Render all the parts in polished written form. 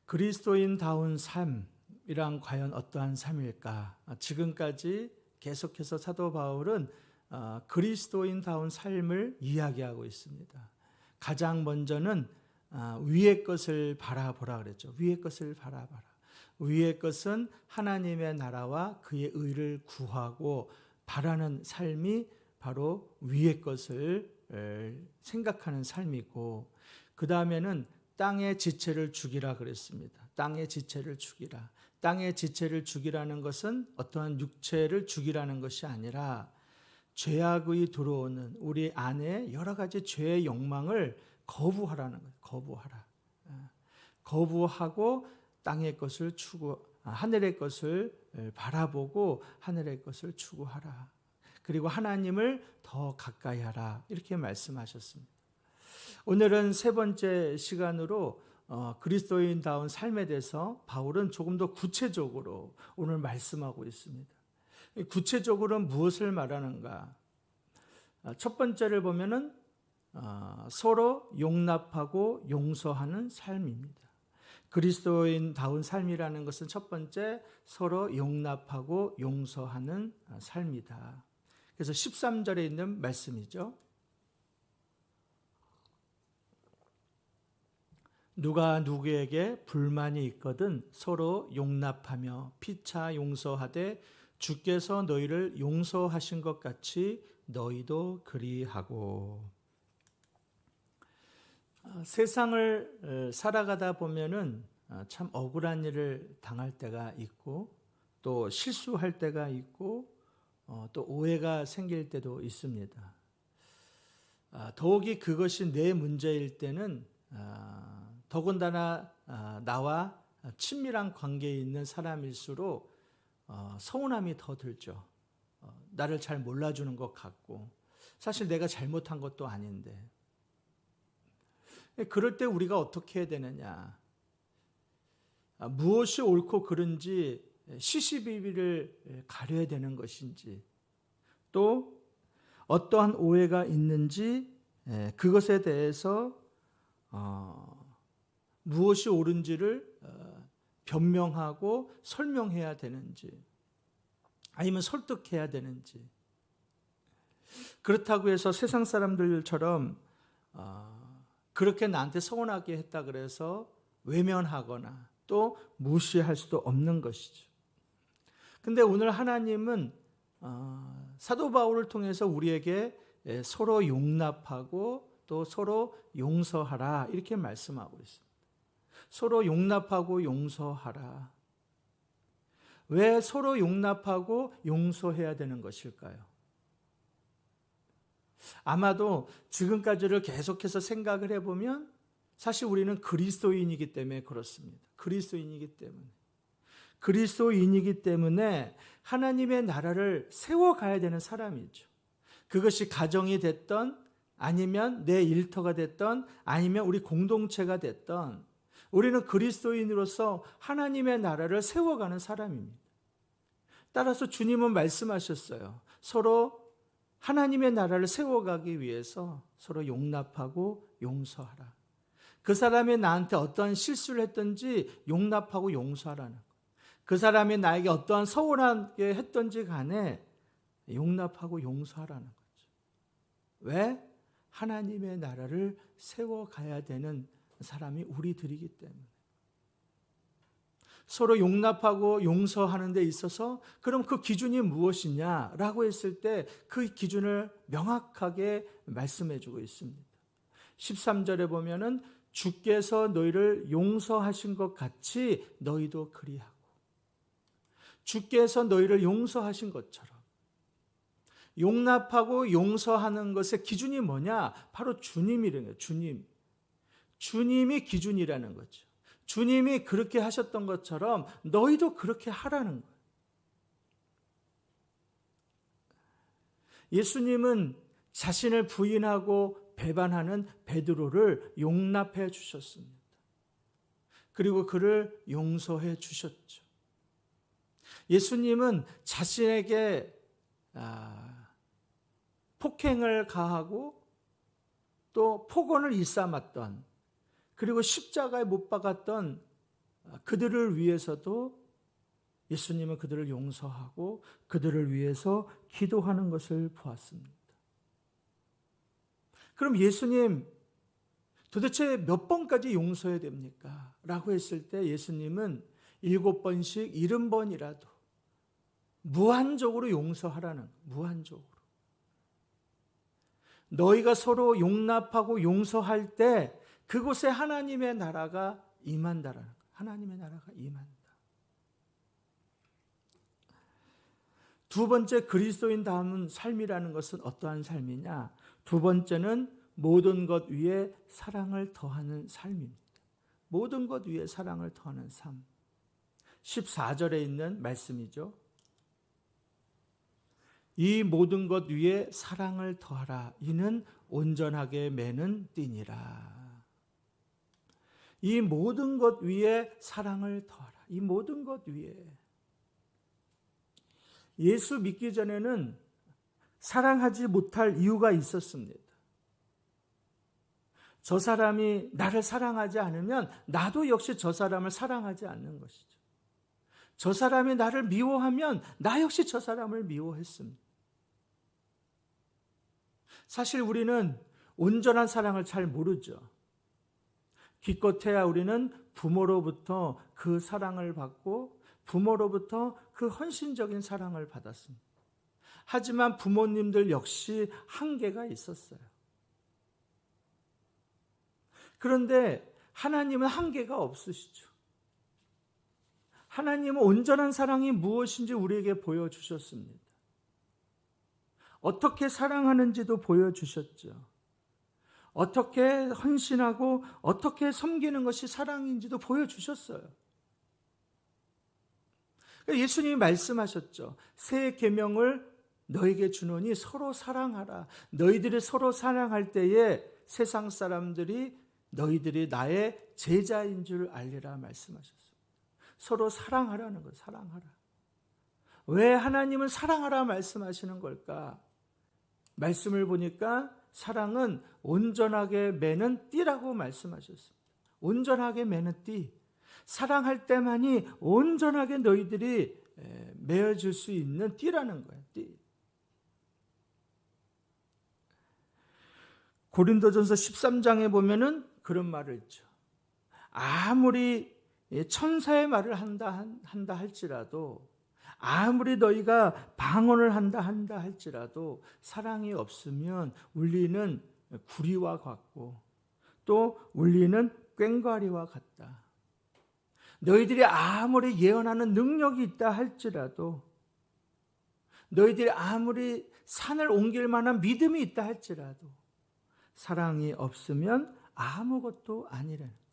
그리스도인다운 삶이란 과연 어떠한 삶일까? 지금까지 계속해서 사도 바울은 그리스도인다운 삶을 이야기하고 있습니다. 가장 먼저는 위의 것을 바라보라 그랬죠. 위의 것을 바라봐라. 위의 것은 하나님의 나라와 그의 의를 구하고 바라는 삶이 바로 위의 것을 생각하는 삶이고, 그 다음에는 땅의 지체를 죽이라 그랬습니다. 땅의 지체를 죽이라. 땅의 지체를 죽이라는 것은 어떠한 육체를 죽이라는 것이 아니라 죄악의 들어오는 우리 안에 여러 가지 죄의 욕망을 거부하라는 거예요. 거부하라. 거부하고 땅의 것을 하늘의 것을 바라보고 하늘의 것을 추구하라. 그리고 하나님을 더 가까이 하라. 이렇게 말씀하셨습니다. 오늘은 세 번째 시간으로 그리스도인다운 삶에 대해서 바울은 조금 더 구체적으로 오늘 말씀하고 있습니다. 구체적으로는 무엇을 말하는가? 첫 번째를 보면은 서로 용납하고 용서하는 삶입니다. 그리스도인다운 삶이라는 것은 첫 번째 서로 용납하고 용서하는 삶이다. 그래서 13절에 있는 말씀이죠. 누가 누구에게 불만이 있거든 서로 용납하며 피차 용서하되 주께서 너희를 용서하신 것 같이 너희도 그리하고. 세상을 살아가다 보면은 참 억울한 일을 당할 때가 있고 또 실수할 때가 있고 또 오해가 생길 때도 있습니다. 더욱이 그것이 내 문제일 때는 더군다나 나와 친밀한 관계에 있는 사람일수록 서운함이 더 들죠. 나를 잘 몰라주는 것 같고 사실 내가 잘못한 것도 아닌데. 그럴 때 우리가 어떻게 해야 되느냐? 무엇이 옳고 그른지 시시비비를 가려야 되는 것인지, 또 어떠한 오해가 있는지 그것에 대해서 무엇이 옳은지를 변명하고 설명해야 되는지, 아니면 설득해야 되는지. 그렇다고 해서 세상 사람들처럼 그렇게 나한테 서운하게 했다 그래서 외면하거나 또 무시할 수도 없는 것이죠. 근데 오늘 하나님은 사도 바울을 통해서 우리에게 서로 용납하고 또 서로 용서하라 이렇게 말씀하고 있습니다. 서로 용납하고 용서하라. 왜 서로 용납하고 용서해야 되는 것일까요? 아마도 지금까지를 계속해서 생각을 해보면 사실 우리는 그리스도인이기 때문에 그렇습니다. 그리스도인이기 때문에 하나님의 나라를 세워가야 되는 사람이죠. 그것이 가정이 됐던 아니면 내 일터가 됐던 아니면 우리 공동체가 됐던 우리는 그리스도인으로서 하나님의 나라를 세워가는 사람입니다. 따라서 주님은 말씀하셨어요. 서로 하나님의 나라를 세워가기 위해서 서로 용납하고 용서하라. 그 사람이 나한테 어떠한 실수를 했든지 용납하고 용서하라는 것. 그 사람이 나에게 어떠한 서운하게 했든지 간에 용납하고 용서하라는 거죠. 왜? 하나님의 나라를 세워가야 되는 사람이 우리들이기 때문에. 서로 용납하고 용서하는 데 있어서 그럼 그 기준이 무엇이냐라고 했을 때 그 기준을 명확하게 말씀해 주고 있습니다. 13절에 보면은 주께서 너희를 용서하신 것 같이 너희도 그리하고. 주께서 너희를 용서하신 것처럼. 용납하고 용서하는 것의 기준이 뭐냐? 바로 주님이라는 거예요. 주님이 기준이라는 거죠. 주님이 그렇게 하셨던 것처럼 너희도 그렇게 하라는 거예요. 예수님은 자신을 부인하고 배반하는 베드로를 용납해 주셨습니다. 그리고 그를 용서해 주셨죠. 예수님은 자신에게 폭행을 가하고 또 폭언을 일삼았던, 그리고 십자가에 못 박았던 그들을 위해서도 예수님은 그들을 용서하고 그들을 위해서 기도하는 것을 보았습니다. 그럼 예수님 도대체 몇 번까지 용서해야 됩니까? 라고 했을 때 예수님은 7번씩 70번이라도 무한적으로 용서하라는 거예요. 무한적으로. 너희가 서로 용납하고 용서할 때 그곳에 하나님의 나라가 임한다라는 거예요. 하나님의 나라가 임한다. 두 번째 그리스도인 다운 삶이라는 것은 어떠한 삶이냐? 두 번째는 모든 것 위에 사랑을 더하는 삶입니다. 모든 것 위에 사랑을 더하는 삶. 14절에 있는 말씀이죠. 이 모든 것 위에 사랑을 더하라. 이는 온전하게 매는 띠니라. 이 모든 것 위에 사랑을 더하라. 이 모든 것 위에. 예수 믿기 전에는 사랑하지 못할 이유가 있었습니다. 저 사람이 나를 사랑하지 않으면 나도 역시 저 사람을 사랑하지 않는 것이죠. 저 사람이 나를 미워하면 나 역시 저 사람을 미워했습니다. 사실 우리는 온전한 사랑을 잘 모르죠. 기껏해야 우리는 부모로부터 그 사랑을 받고 부모로부터 그 헌신적인 사랑을 받았습니다. 하지만 부모님들 역시 한계가 있었어요. 그런데 하나님은 한계가 없으시죠. 하나님은 온전한 사랑이 무엇인지 우리에게 보여주셨습니다. 어떻게 사랑하는지도 보여주셨죠. 어떻게 헌신하고 어떻게 섬기는 것이 사랑인지도 보여주셨어요. 예수님이 말씀하셨죠. 새 계명을 너에게 주노니 서로 사랑하라. 너희들이 서로 사랑할 때에 세상 사람들이 너희들이 나의 제자인 줄 알리라 말씀하셨습니다. 서로 사랑하라는 것, 사랑하라. 왜 하나님은 사랑하라 말씀하시는 걸까? 말씀을 보니까 사랑은 온전하게 매는 띠라고 말씀하셨습니다. 온전하게 매는 띠. 사랑할 때만이 온전하게 너희들이 매어질 수 있는 띠라는 거예요. 띠. 고린도전서 13장에 보면은 그런 말을 있죠. 아무리 천사의 말을 한다 할지라도, 아무리 너희가 방언을 한다 할지라도 사랑이 없으면 울리는 구리와 같고 또 울리는 꽹과리와 같다. 너희들이 아무리 예언하는 능력이 있다 할지라도, 너희들이 아무리 산을 옮길 만한 믿음이 있다 할지라도 사랑이 없으면 아무것도 아니라는 거예요.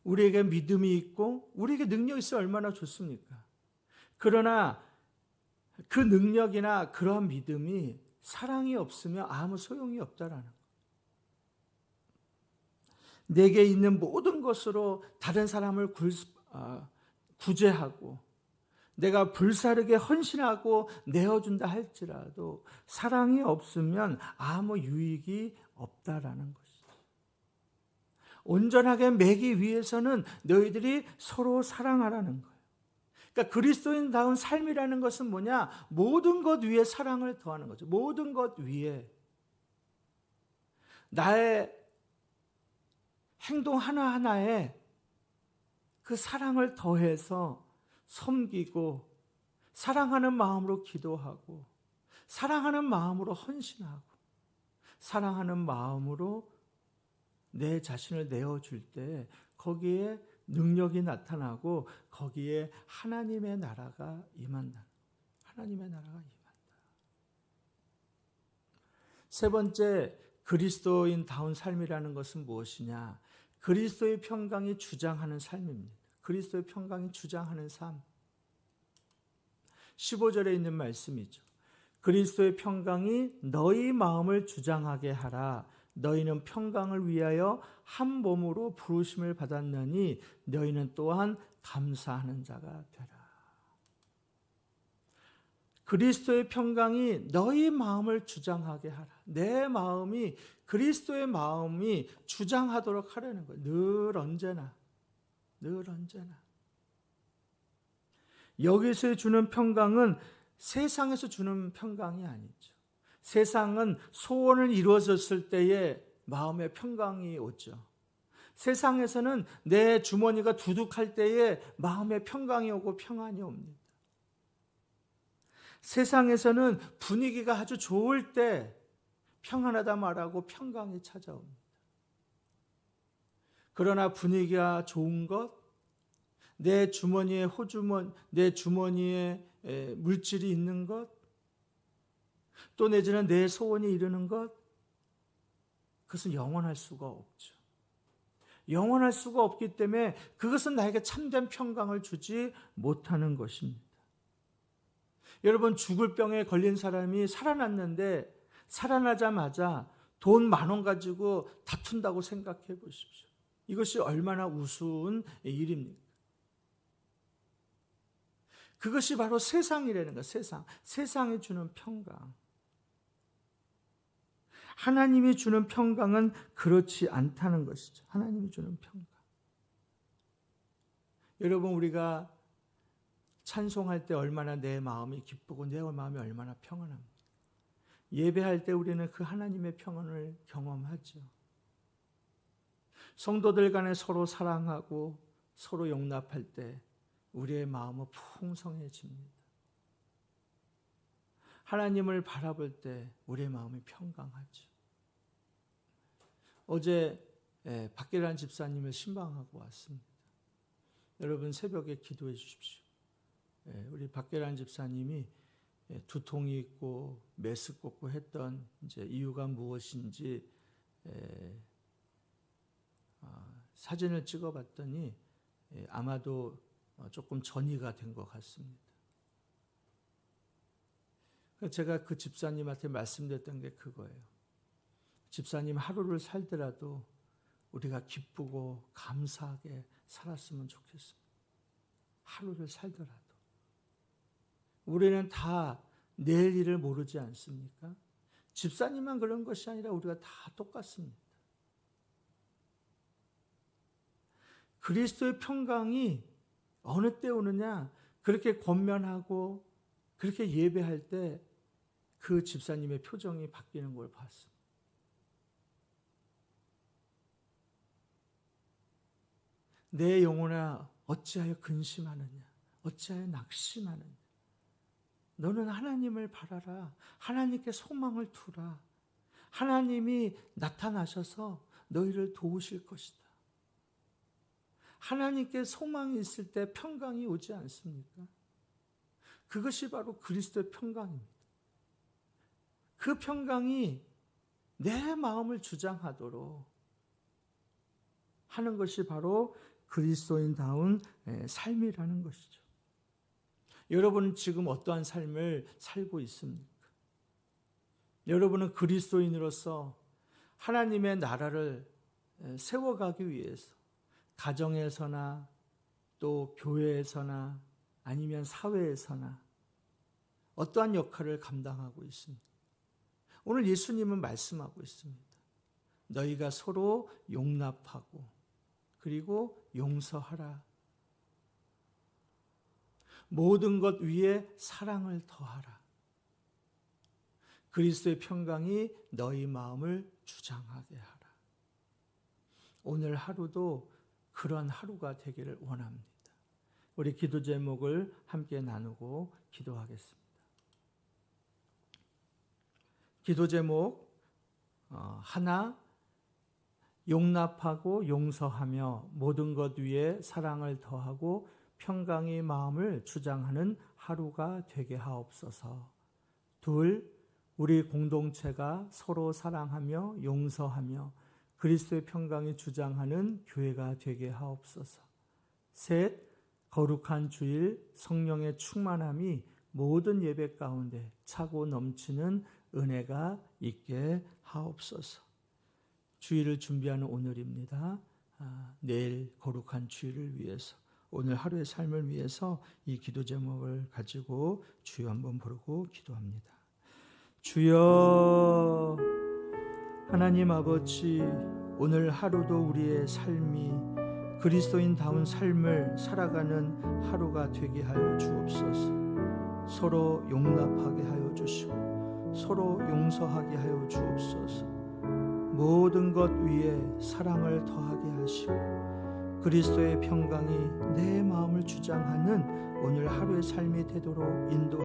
우리에게 믿음이 있고 우리에게 능력이 있어 얼마나 좋습니까? 그러나 그 능력이나 그런 믿음이 사랑이 없으면 아무 소용이 없다라는 거예요. 내게 있는 모든 것으로 다른 사람을 구제하고 내가 불사르게 헌신하고 내어준다 할지라도 사랑이 없으면 아무 유익이 없다라는 것이죠. 온전하게 매기 위해서는 너희들이 서로 사랑하라는 거예요. 그러니까 그리스도인다운 삶이라는 것은 뭐냐? 모든 것 위에 사랑을 더하는 거죠. 모든 것 위에. 나의 행동 하나하나에 그 사랑을 더해서 섬기고 사랑하는 마음으로 기도하고 사랑하는 마음으로 헌신하고 사랑하는 마음으로 내 자신을 내어줄 때 거기에 능력이 나타나고 거기에 하나님의 나라가 임한다. 하나님의 나라가 임한다. 세 번째, 그리스도인다운 삶이라는 것은 무엇이냐? 그리스도의 평강이 주장하는 삶입니다. 그리스도의 평강이 주장하는 삶. 15절에 있는 말씀이죠. 그리스도의 평강이 너희 마음을 주장하게 하라. 너희는 평강을 위하여 한 몸으로 부르심을 받았느니 너희는 또한 감사하는 자가 되라. 그리스도의 평강이 너희 마음을 주장하게 하라. 내 마음이 그리스도의 마음이 주장하도록 하라는 거예요. 늘 언제나. 늘 언제나. 여기서 주는 평강은 세상에서 주는 평강이 아니죠. 세상은 소원을 이루어졌을 때에 마음의 평강이 오죠. 세상에서는 내 주머니가 두둑할 때에 마음의 평강이 오고 평안이 옵니다. 세상에서는 분위기가 아주 좋을 때 평안하다 말하고 평강이 찾아옵니다. 그러나 분위기가 좋은 것, 내 주머니에 내 주머니에 물질이 있는 것, 또 내지는 내 소원이 이루는 것, 그것은 영원할 수가 없죠. 영원할 수가 없기 때문에 그것은 나에게 참된 평강을 주지 못하는 것입니다. 여러분, 죽을 병에 걸린 사람이 살아났는데 살아나자마자 돈 10,000원 가지고 다툰다고 생각해 보십시오. 이것이 얼마나 우스운 일입니까? 그것이 바로 세상이라는 거예요. 세상이 주는 평강. 하나님이 주는 평강은 그렇지 않다는 것이죠. 하나님이 주는 평강. 여러분, 우리가 찬송할 때 얼마나 내 마음이 기쁘고 내 마음이 얼마나 평안합니까? 예배할 때 우리는 그 하나님의 평안을 경험하죠. 성도들 간에 서로 사랑하고 서로 용납할 때 우리의 마음은 풍성해집니다. 하나님을 바라볼 때 우리의 마음이 평강하죠. 어제 박계란 집사님을 신방하고 왔습니다. 여러분, 새벽에 기도해 주십시오. 우리 박계란 집사님이 두통이 있고 메스 꽂고 했던 이제 이유가 무엇인지 사진을 찍어봤더니 아마도 조금 전이가 된 것 같습니다. 제가 그 집사님한테 말씀드렸던 게 그거예요. 집사님, 하루를 살더라도 우리가 기쁘고 감사하게 살았으면 좋겠습니다. 하루를 살더라도. 우리는 다 내일 일을 모르지 않습니까? 집사님만 그런 것이 아니라 우리가 다 똑같습니다. 그리스도의 평강이 어느 때 오느냐? 그렇게 권면하고 그렇게 예배할 때 그 집사님의 표정이 바뀌는 걸 봤습니다. 내 영혼아, 어찌하여 근심하느냐? 어찌하여 낙심하느냐? 너는 하나님을 바라라. 하나님께 소망을 두라. 하나님이 나타나셔서 너희를 도우실 것이다. 하나님께 소망이 있을 때 평강이 오지 않습니까? 그것이 바로 그리스도의 평강입니다. 그 평강이 내 마음을 주장하도록 하는 것이 바로 그리스도인다운 삶이라는 것이죠. 여러분은 지금 어떠한 삶을 살고 있습니까? 여러분은 그리스도인으로서 하나님의 나라를 세워가기 위해서 가정에서나 또 교회에서나 아니면 사회에서나 어떠한 역할을 감당하고 있습니다. 오늘 예수님은 말씀하고 있습니다. 너희가 서로 용납하고 그리고 용서하라. 모든 것 위에 사랑을 더하라. 그리스도의 평강이 너희 마음을 주장하게 하라. 오늘 하루도 그런 하루가 되기를 원합니다. 우리 기도 제목을 함께 나누고 기도하겠습니다. 기도 제목 하나, 용납하고 용서하며 모든 것 위에 사랑을 더하고 평강의 마음을 주장하는 하루가 되게 하옵소서. 둘, 우리 공동체가 서로 사랑하며 용서하며 그리스도의 평강이 주장하는 교회가 되게 하옵소서. 셋, 거룩한 주일 성령의 충만함이 모든 예배 가운데 차고 넘치는 은혜가 있게 하옵소서. 주일을 준비하는 오늘입니다. 내일 거룩한 주일을 위해서, 오늘 하루의 삶을 위해서 이 기도 제목을 가지고 주여 한번 부르고 기도합니다. 주여, 하나님 아버지, 오늘 하루도 우리의 삶이 그리스도인다운 삶을 살아가는 하루가 되게 하여 주옵소서. 서로 용납하게 하여 주시고 서로 용서하게 하여 주옵소서. 모든 것 위에 사랑을 더하게 하시고 그리스도의 평강이 내 마음을 주장하는 오늘 하루의 삶이 되도록 인도하옵소서.